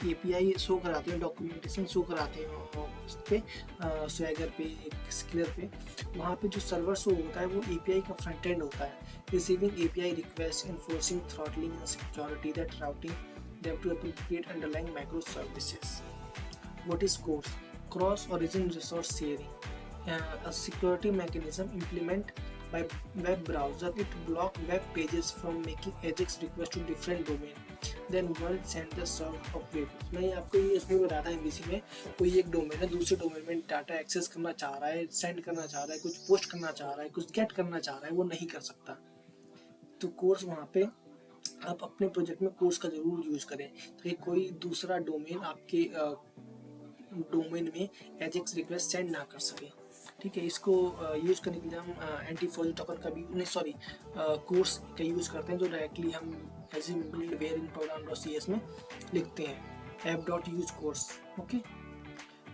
API show कराते हैं, documentation show कराते हैं उस पे स्वैगर पे, स्किलर पे, वहाँ पे जो सर्वर शो होता है वो API का फ्रंट एंड होता है, receiving API request, enforcing throttling and security that routing them to appropriate underlying microservices. What is CORS? Cross Origin Resource Sharing, a security mechanism implemented by web browser. It blocks web pages from making AJAX requests to different domain. Then one send the serve of web. मैं आपको ये इसमें बताया था MVC में, कोई एक domain है दूसरे डोमेन में डाटा एक्सेस करना चाह रहा है, सेंड करना चाह रहा है, कुछ पोस्ट करना चाह रहा है, कुछ गेट करना चाह रहा है, वो नहीं कर सकता। तो कोर्स वहाँ पे आप अपने प्रोजेक्ट में कोर्स का जरूर यूज करें ताकि कोई दूसरा डोमेन आपके डोमेन में एजेक्स रिक्वेस्ट सेंड ना कर सके, ठीक है। इसको यूज करने के लिए हम एंटी फॉल टोकन का भी नहीं कोर्स का यूज करते हैं, जो डायरेक्टली हम as a middleware in program dot CS में लिखते हैं, app.use course। ओके,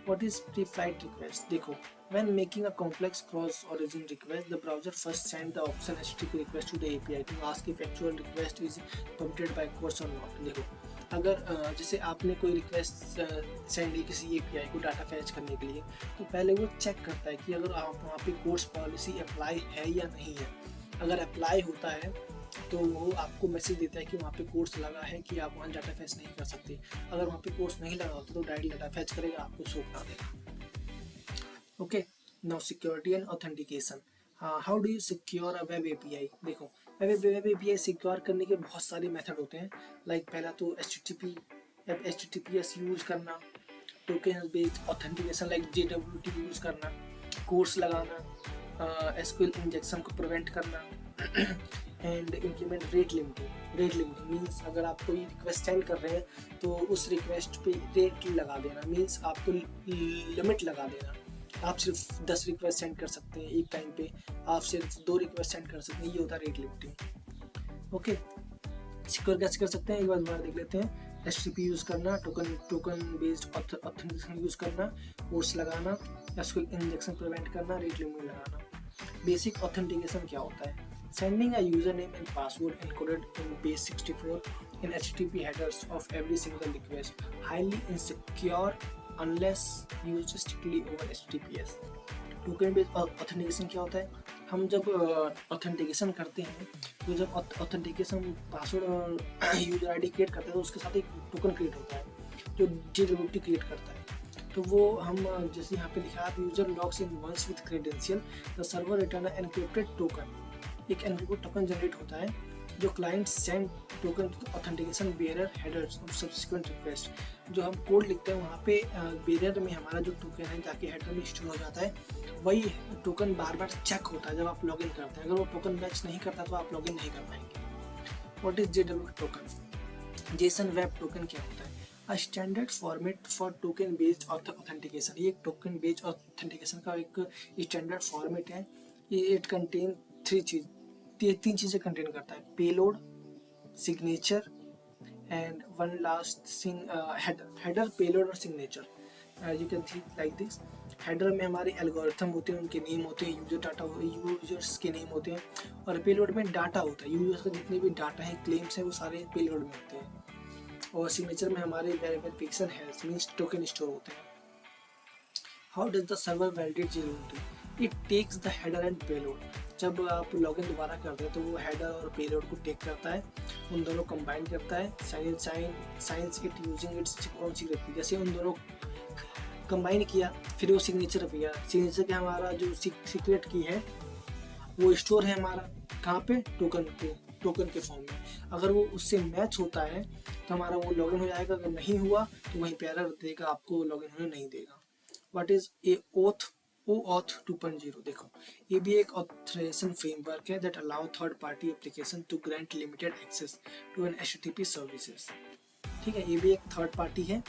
what is pre-flight request? देखो when making a complex cross origin request, the browser first send the option HTTP request to the API to ask if actual request is permitted by course or not। देखो अगर जैसे आपने कोई request send की किसी API को data fetch करने के लिए, तो पहले वो चेक करता है कि अगर आप वहाँ पे कोर्स पॉलिसी अप्लाई है या नहीं है। अगर अप्लाई होता है तो वो आपको मैसेज देता है कि वहाँ पे कोर्स लगा है कि आप वहाँ डाटा फैच नहीं कर सकते। अगर वहाँ पे कोर्स नहीं लगा होता तो डायरेक्ट डाटा फैच करेगा, आपको शो करा देगा। Okay, now security and authentication. How do you secure a web API? देखो वेब API सिक्योर करने के बहुत सारे मेथड होते हैं, लाइक पहला तो HTTP HTTPS यूज करना, token based authentication like JWT use करना, कोर्स लगाना, SQL इंजेक्शन को प्रिवेंट करना and implement rate limiting. Rate limiting means अगर आप कोई रिक्वेस्ट सेंड कर रहे हैं तो उस रिक्वेस्ट पे रेट लगा देना, मीन्स आपको लिमिट लगा देना। आप सिर्फ 10 रिक्वेस्ट सेंड कर सकते हैं एक टाइम पे, आप सिर्फ 2 रिक्वेस्ट सेंड कर सकते हैं, ये होता है रेट लिमिटिंग। ओके, सिक्योर कैसे कर सकते हैं एक बार दोबारा देख लेते हैं। HTTP यूज़ करना, टोकन बेस्ड ऑथेंटिकेशन यूज़ करना, कोर्स लगाना, SQL इंजेक्शन प्रिवेंट करना, रेट लिमिट लगाना। बेसिक ऑथेंटिकेशन क्या होता है? Sending a username and password encoded in base64 in HTTP headers of every single request, highly insecure unless used strictly over HTTPS। Token based authentication क्या होता है? हम जब ऑथेंटिकेशन करते हैं तो जब ऑथेंटिकेशन पासवर्ड और यूजर आईडी क्रिएट करते हैं तो उसके साथ एक टोकन क्रिएट होता है जो JWT क्रिएट करता है। तो वो हम जैसे यहाँ पे लिखा है, user logs in once with credential, the server return encrypted token. एक एनक्रिप्टेड टोकन जनरेट होता है जो client send token authentication bearer headers of subsequent request. जो हम कोड लिखते हैं वहाँ पे बेरियर में हमारा जो टोकन है ताकि हेडर में स्टोर हो जाता है, वही टोकन बार बार चेक होता है जब आप लॉगिन करते हैं। अगर वो टोकन मैच नहीं करता तो आप लॉगिन नहीं कर पाएंगे। What is JWT token? JSON web token क्या होता है? A standard format for token based authentication. ये एक टोकन बेस्ड ऑथेंटिकेशन का एक स्टैंडर्ड फॉर्मेट है। इट कंटेन तीन चीज़ें कंटेन करता है: payload, signature and one last header, payload और signature. You can think like this. Header में हमारे एल्गोरिथम होते हैं, उनके नेम होते हैं, यूजर्स के नेम होते हैं, और पेलोड में डाटा होता है, यूजर्स का जितने भी डाटा है, क्लेम्स है, वो सारे पेलोड में होते हैं। और सिग्नेचर में हमारे वेरिफिकेशन है, मीन्स टोकन स्टोर होते हैं। How does the server validate JWT? It takes the header and payload. जब आप लॉगिन दोबारा करते हैं तो वो हेडर और पेलोड को टेक करता है, उन दोनों कंबाइन करता है, science it using its own secret की। जैसे उन दोनों कंबाइन किया फिर वो सिग्नेचर पे गया। सिग्नेचर का हमारा जो सीक्रेट की है वो स्टोर है हमारा कहाँ पे? टोकन के फॉर्म में। अगर वो उससे मैच होता है तो हमारा वो लॉगिन हो जाएगा, अगर नहीं हुआ तो वहीं पे एरर देगा, आपको लॉगिन होने नहीं देगा। What is a OAuth 2.0? देखो, ये भी एक ऑथराइजेशन फ्रेमवर्क है that allow third party application to grant limited access to an HTTP services. ठीक है, ये भी एक थर्ड पार्टी है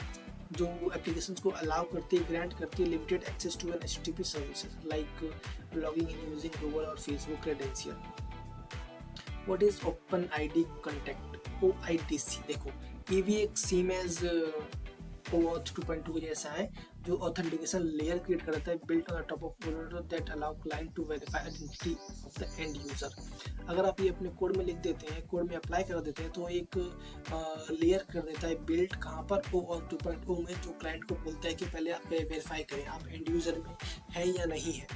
जो एप्लीकेशंस को अलाउ करती है, ग्रांट करती है limited access to an HTTP services like logging in using Google और Facebook credential. What is OpenID Contact? OIDC। देखो, ये भी एक सेम एज OAuth 2.2 जैसा है जो ऑथेंटिकेशन लेयर क्रिएट करता है built on top of protocol that allow client to verify identity of the end user. अगर आप ये अपने कोड में लिख देते हैं, कोड में अप्लाई कर देते हैं, तो एक लेयर कर देता है बिल्ट कहाँ पर? OAuth 2.0 में, जो क्लाइंट को बोलता है कि पहले आप वेरीफाई करें आप एंड यूजर में है या नहीं है।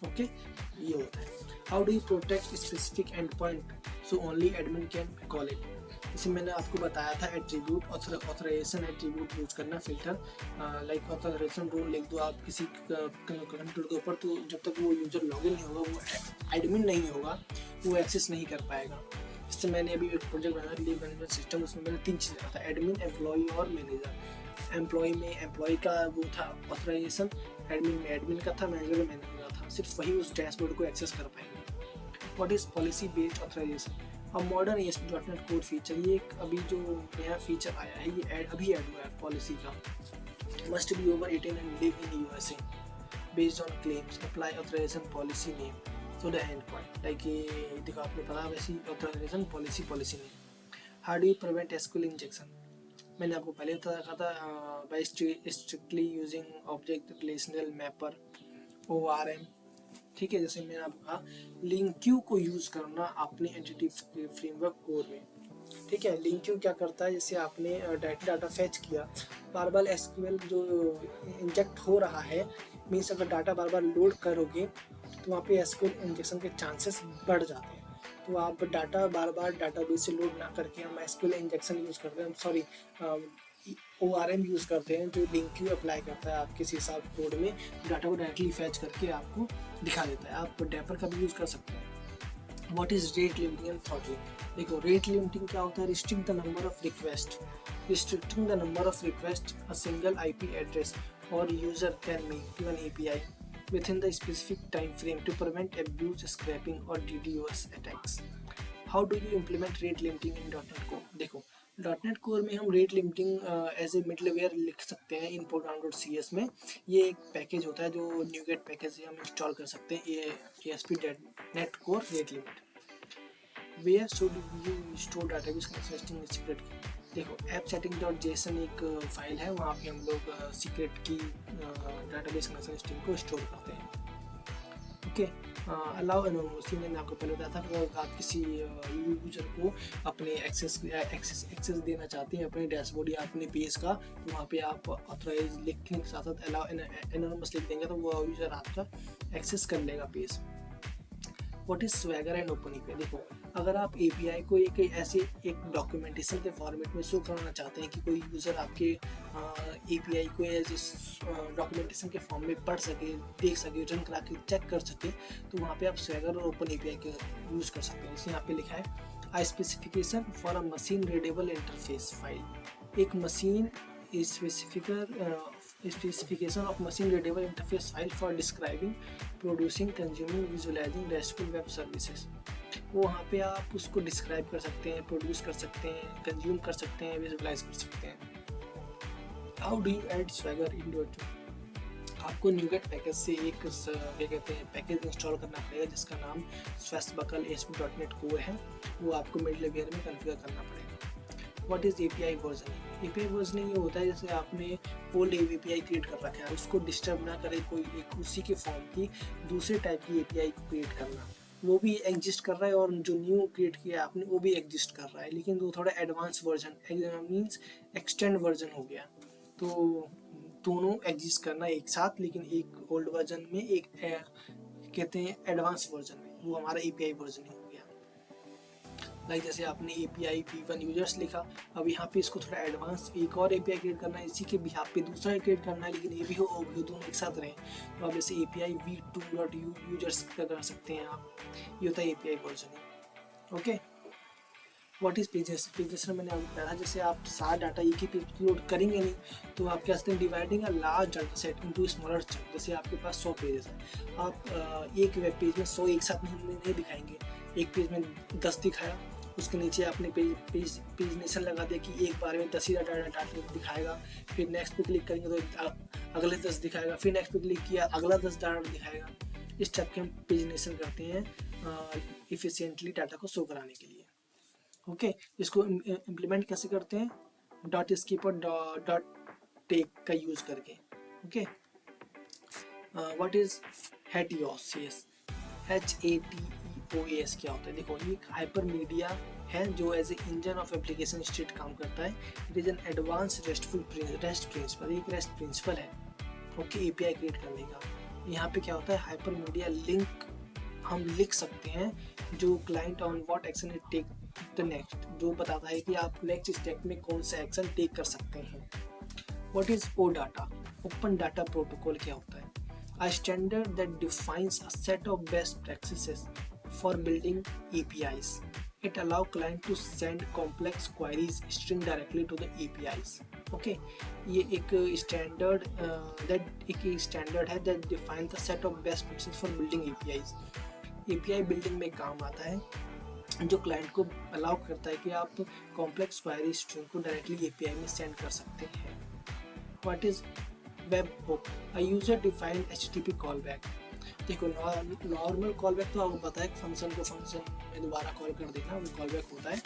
ओके, ये होता है। How do you protect specific and point so only admin can call it? इसे मैंने आपको बताया था, एट्रीब्यूट ऑथराइजेशन एट्रीब्यूट यूज करना, फिल्टर लाइक ऑथराइजेशन रूल लिख दो आप किसी कंप्यूटर के ऊपर, तो जब तक वो यूजर लॉगिन नहीं होगा, वो एडमिन नहीं होगा, वो एक्सेस नहीं कर पाएगा। इससे मैंने अभी एक प्रोजेक्ट बनाया लीव मैनेजमेंट सिस्टम, उसमें मैंने 3 चीज़ें रखा था: एडमिन, एम्प्लॉई और मैनेजर। एम्प्लॉई में एम्प्लॉई का वो था ऑथराइजेशन, एडमिन में एडमिन का था, मैनेजर में मैनेजर का था। सिर्फ वही उस डैशबोर्ड को एक्सेस कर पाएंगे। What is policy based authorization? अब मॉडर्न ASP.NET कोड फीचर, ये एक अभी जो नया फीचर आया है, ये अभी ऐड हुआ है पॉलिसी का। Must be over 18 and live in USA based on claims, apply authorization policy name to the endpoint. Like ये देखो, आपने पता वैसी authorization policy name. How do you prevent SQL injection? मैंने आपको पहले बता रखा था, by strictly using object relational mapper ORM। ठीक है, जैसे मैंने आपको कहा लिंक्यू को यूज करना अपने एंटिटी फ्रेमवर्क कोड में। ठीक है, लिंक्यू क्या करता है? जैसे आपने डाटा फैच किया, बार बार SQL जो इंजेक्ट हो रहा है, मीन्स अगर डाटा बार बार लोड करोगे तो वहाँ पे SQL इंजेक्शन के चांसेस बढ़ जाते हैं। तो आप डाटा बार बार डाटाबेस से लोड ना करके हम SQL इंजेक्शन यूज़ करते हैं, सॉरी ORM यूज़ करते हैं, जो लिंक्यू अप्लाई करता है आपके हिसाब कोड में, डाटा को डायरेक्टली फैच करके आपको दिखा देता है। आप डैपर का भी यूज़ कर सकते हैं। What is rate limiting and throttling. देखो रेट लिमिटिंग क्या होता है, restrict the number of request, restricting the number of request a single IP address और user can make to an API within the specific time frame to prevent abuse, scrapping or DDoS attacks. How do you implement rate limiting in .NET Core? देखो .NET Core में हम rate limiting as a middleware लिख सकते हैं इन program.cs में। ये एक package होता है जो NuGet पैकेज से हम इंस्टॉल कर सकते हैं, ये ASP.NET Core rate limit. Where should you store database consisting secret key. देखो ऐप सेटिंग डॉट जेसन एक फाइल है, वहाँ पे हम लोग सीक्रेट की डाटाबेस कंसिस्टिंग को स्टोर करते हैं। ओके, अलाउ एनोनिमसी, मैंने आपको पहले बताया था कि अगर आप किसी यूजर को अपने एक्सेस देना चाहते हैं अपने डैशबोर्ड या अपने पेज का, तो वहाँ पे आप ऑथराइज लिखने के साथ साथ अलाउ एनोनिमस लिख देंगे तो वो यूजर आपका एक्सेस कर लेगा page. What is swagger and open API. देखो अगर आप एपीआई को एक ऐसे एक डॉक्यूमेंटेशन के फॉर्मेट में शो कराना चाहते हैं कि कोई यूज़र आपके एपीआई को एज डॉक्यूमेंटेशन के फॉर्म में पढ़ सके, देख सके, रन करा के चेक कर सके, तो वहाँ पे आप स्वैगर और ओपन एपीआई का यूज़ कर सकते हैं। जैसे यहाँ पे लिखा है I specification for a machine readable interface file, एक machine specification of machine readable interface file for describing, producing, consuming, visualizing RESTful web services। वो वहाँ पे आप उसको डिस्क्राइब कर सकते हैं, प्रोड्यूस कर सकते हैं, कंज्यूम कर सकते हैं, विजुअलाइज कर सकते हैं। How do you add swagger in .NET? आपको NuGet पैकेज से एक क्या कहते हैं पैकेज इंस्टॉल करना पड़ेगा जिसका नाम स्वैशबकल ASP.NET Core है, वो आपको मिडलवेयर में कॉन्फ़िगर करना पड़ेगा। What is API versioning. API versioning ये होता है जैसे आपने ओल्ड एपीआई क्रिएट कर रखा है, उसको डिस्टर्ब ना करे कोई एक उसी के फॉर्म की दूसरे टाइप की एपीआई को क्रिएट करना, वो भी एग्जिस्ट कर रहा है और जो न्यू क्रिएट किया आपने वो भी एग्जिस्ट कर रहा है, लेकिन वो थोड़ा advance version means extend version हो गया। तो दोनों एग्जिस्ट करना एक साथ, लेकिन एक ओल्ड वर्जन में एक कहते हैं एडवांस वर्जन में, वो हमारा एपीआई वर्जन हो गया। लाइक जैसे आपने API V1 यूजर्स लिखा, अब यहाँ पे इसको थोड़ा एडवांस एक और API क्रिएट करना है, इसी के बिहाफ पे दूसरा क्रिएट करना है, लेकिन ये भी हो वो भी हो, दोनों एक साथ रहें, तो आप जैसे API V2 यूजर्स का कर सकते हैं आप। ये होता है API versioning. Okay, what is pages. Pages में मैंने आपको कहा था जैसे आप सारा डाटा एक ही पेज लोड करेंगे नहीं, तो आप क्या करते हैं dividing a large data set into smaller chunk. जैसे आपके पास 100 पेजेस है, आप एक वेब पेज में 100 एक साथ नहीं दिखाएंगे, एक पेज में 10 दिखाया, उसके नीचे आपने पेज नेशन लगा दिया कि एक बार में 10 ही डाटा दिखाएगा, फिर नेक्स्ट पे क्लिक करेंगे तो अगले 10 दिखाएगा, फिर नेक्स्ट पे क्लिक किया अगला 10 डाटा दिखाएगा। इस टाइप के हम पेज नेशन करते हैं इफिशिएंटली डाटा को शो कराने के लिए। ओके, इसको इम्प्लीमेंट कैसे करते हैं, डॉट स्किप और डॉट टेक का यूज करके। Okay, what is HATEOS, HATEOS क्या होता है। देखो ये एक हाइपर मीडिया है जो as a engine of application state काम करता है। It is an advance rest principle, एक रेस्ट प्रिंसिपल है ओके एपीआई क्रिएट करने का। यहाँ पे क्या होता है हाइपर मीडिया लिंक हम लिख सकते हैं जो client on what action it take the next, जो बताता है कि आप नेक्स्ट स्टेप में कौन सा एक्शन टेक कर सकते हैं। What is OData, open data protocol क्या होता है। A standard that defines a set of best practices for building APIs. It allows client to send complex queries string directly to the APIs. Okay, ये एक standard है that defines the set of best practices for building APIs. API building में काम आता है जो client को allow करता है कि आप कॉम्प्लेक्स क्वेरी स्ट्रिंग को डायरेक्टली API में सेंड कर सकते हैं। What is web hook, a user defined HTTP callback. देखो नॉर्मल कॉलबैक तो आपको पता है फंक्शन को फंक्शन में दोबारा कॉल कर देना, वो कॉलबैक होता है।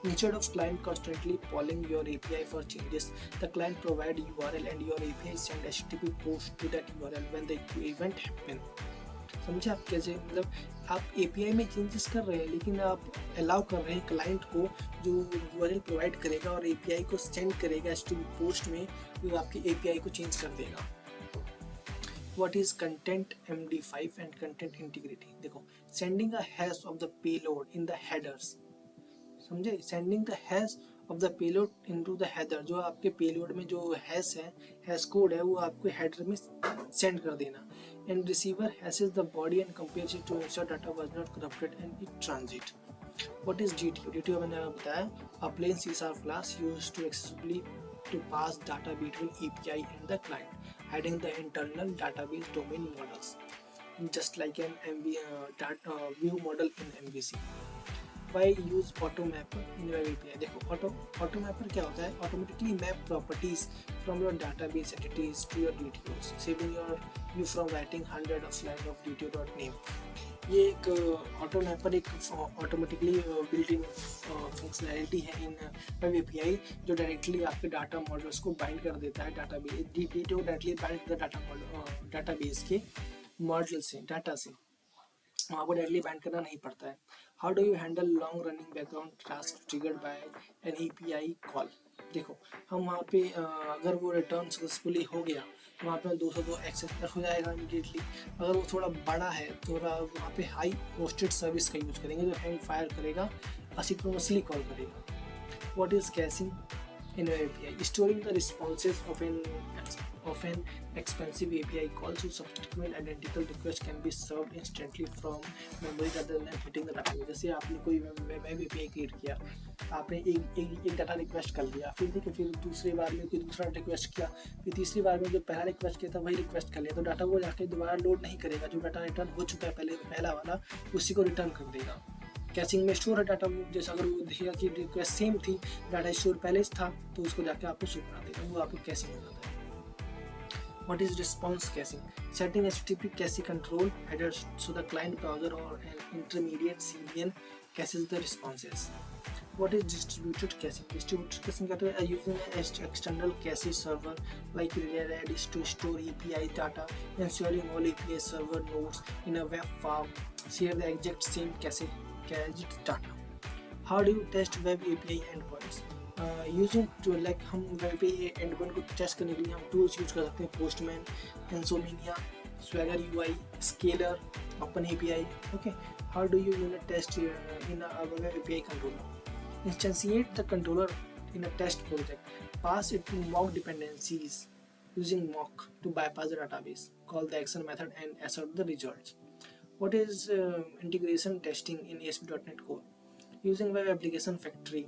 Instead of client constantly calling your API for changes, the client provide URL and your API send HTTP post to that URL when the event happen. समझे आप कैसे, मतलब आप API में चेंजेस कर रहे हैं लेकिन आप अलाउ कर रहे हैं क्लाइंट को जो URL प्रोवाइड करेगा और API को सेंड करेगा HTTP पोस्ट में, जो आपकी API को चेंज कर देगा। What is content MD5 and content integrity? देखो sending a hash of the payload in the headers, समझे, sending the hash of the payload into the header, जो आपके पेलोड में जो हैश कोड है वो आपको हेडर में सेंड कर देना। And receiver hashes the body and compares it to ensure data was not corrupted and in transit. What is DTO? DTO मैंने बताया, a plain C# class used to accessibly to pass data between API and the client, hiding the internal database domain models, just like an view model in MVC. Why use AutoMapper in your API? देखो AutoMapper क्या होता है? Automatically map properties from your database entities to your DTOs, saving you from writing hundred of lines of DTO.name. ये एक ऑटोमैपर एक automatically built in functionality है in web API, जो directly आपके डाटा मॉडल्स को बाइंड कर देता है डाटाबेस। DTO डायरेक्टली बाइंड करता है डाटाबेस के मॉडल से, डाटा से, वहाँ को डायरेक्टली बाइंड करना नहीं पड़ता है। How do you handle long running background task triggered by an API call? देखो हम वहाँ पे अगर वो रिटर्न सक्सेसफुली हो गया तो वहाँ पे 202 एक्सेस हो जाएगा इमीडिएटली। अगर वो थोड़ा बड़ा है, थोड़ा वहाँ पे हाई होस्टेड सर्विस का यूज़ करेंगे जो हैंग फायर करेगा, असिंक्रोनसली कॉल करेगा। What is caching in your API? Storing the responses of an expensive API call, so subsequent identical request can be served instantly from memory rather than hitting the database. जैसे आपने कोई web API create किया, आपने एक data request कर लिया, फिर दूसरी बार में कोई दूसरा रिक्वेस्ट किया, फिर तीसरी बार में जो पहला रिक्वेस्ट किया था वही रिक्वेस्ट कर लिया, तो डाटा वो जाके दोबारा लोड नहीं करेगा। जो डाटा रिटर्न हो चुका है पहला वाला, उसी को रिटर्न कर देगा। कैशिंग में स्टोर है डाटा, जैसे अगर वो देखेगा कि रिक्वेस्ट सेम थी, डाटा स्टोर पहले से था, तो उसको जाके आपको शो करा देगा, वो आपको कैशिंग हो जाता है। What is response caching? Setting HTTP cache control headers so the client browser और an intermediate CDN caches the responses. What is distributed caching? Distributed caching कहते हैं using an external cache server like Redis to store API data, ensuring all API server nodes in a web form share the exact same cached data. How do you test web API endpoints? Using to like हम web API endpoint को test करने के लिए हम tools use कर सकते हैं, Postman, Insomnia, Swagger UI, Scalar, OpenAPI. Okay. How do you unit test in a web API controller? Instantiate the controller in a test project. Pass it to mock dependencies using mock to bypass the database. Call the action method and assert the results. What is integration testing in ASP.NET Core? Using Web Application Factory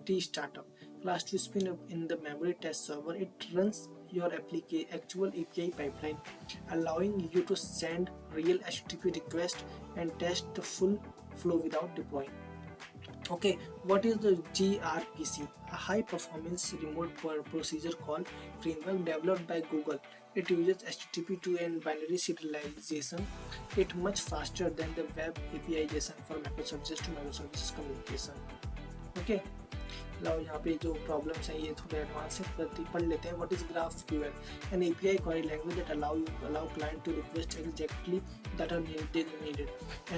T-Startup class to spin up in the memory test server. It runs your actual API pipeline, allowing you to send real HTTP request and test the full flow without deploying. Okay, what is the gRPC? A high performance remote procedure call framework developed by Google. It uses HTTP to and binary serialization. It much faster than the web API JSON for microservices to microservices communication. Okay, लाओ यहाँ पे जो problems हैं ये थोड़े advance से पढ़ लेते हैं। What is GraphQL? An API query language that allow client to request exactly that are needed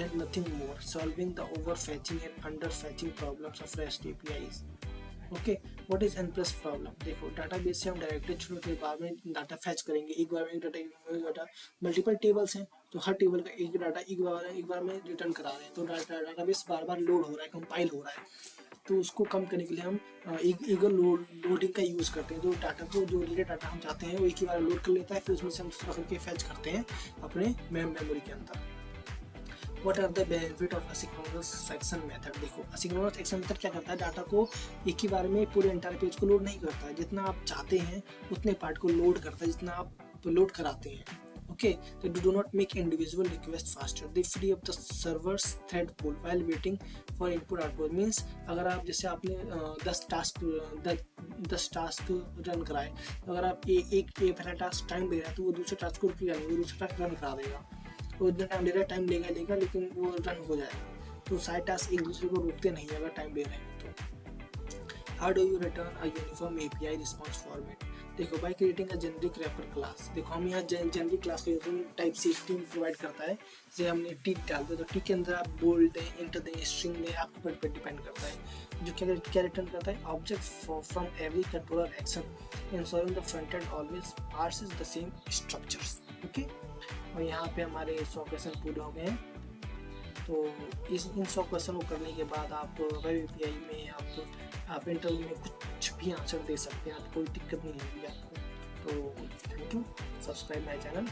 and nothing more, solving the overfetching and underfetching problems of REST APIs. Okay, what is N+ problem? देखो database से हम directly छोटे बार में data fetch करेंगे, एक बार में एक data multiple tables हैं तो हर टेबल का एक डाटा एक बार में रिटर्न करा रहे हैं, तो डाटाबेस बार बार लोड हो रहा है, कंपाइल हो रहा है, तो उसको कम करने के लिए हम ईगल लोडिंग का यूज़ करते हैं। तो डाटा को जो रिलेटेड डाटा हम चाहते हैं वो एक ही बार लोड कर लेता है, फिर उसमें से हम दूसरा करके फैच करते हैं अपने मेमोरी के अंदर। What are the benefit of asynchronous action method? देखो asynchronous action method क्या करता है, डाटा को एक ही बार में पूरे एंटायर पेज को लोड नहीं करता है, जितना आप चाहते हैं उतने पार्ट को लोड करता है जितना आप लोड कराते हैं। Okay, they do not make individual requests faster. They free up the server's thread pool while waiting for input output. Means अगर आप जैसे आपने 10 टास्क रन कराए, तो अगर आप एक पहला टास्क टाइम दे रहा है तो वो दूसरे टास्क को दूसरा टास्क रन करा देगा, वो इतना टाइम लेगा लेकिन वो रन हो जाएगा। तो सारे टास्क एक दूसरे को रोकते नहीं अगर टाइम दे रहे हैं तो। How do you return a uniform API response format? देखो by creating a generic wrapper class. देखो हम यहाँ जेनरिक क्लास का यूज टाइप सी टीम प्रोवाइड करता है, जैसे हमने टिक डाल दिया तो टिक के अंदर आप बोल्ड दें, इंटर दें, स्ट्रिंग दें, आपके पर डिपेंड करता है। जो क्या रिटर्न करता है, object from every controller action ensuring the front end always purchase the same structures. Okay, और यहाँ पे हमारे 100 क्वेश्चन पूरे हो गए हैं। तो इन 100 क्वेश्चन को करने के बाद आप वेब एपीआई में आप आप इंटरव्यू में कुछ भी आंसर दे सकते हैं, आप कोई दिक्कत नहीं होगी आपको। तो thank you, subscribe my channel.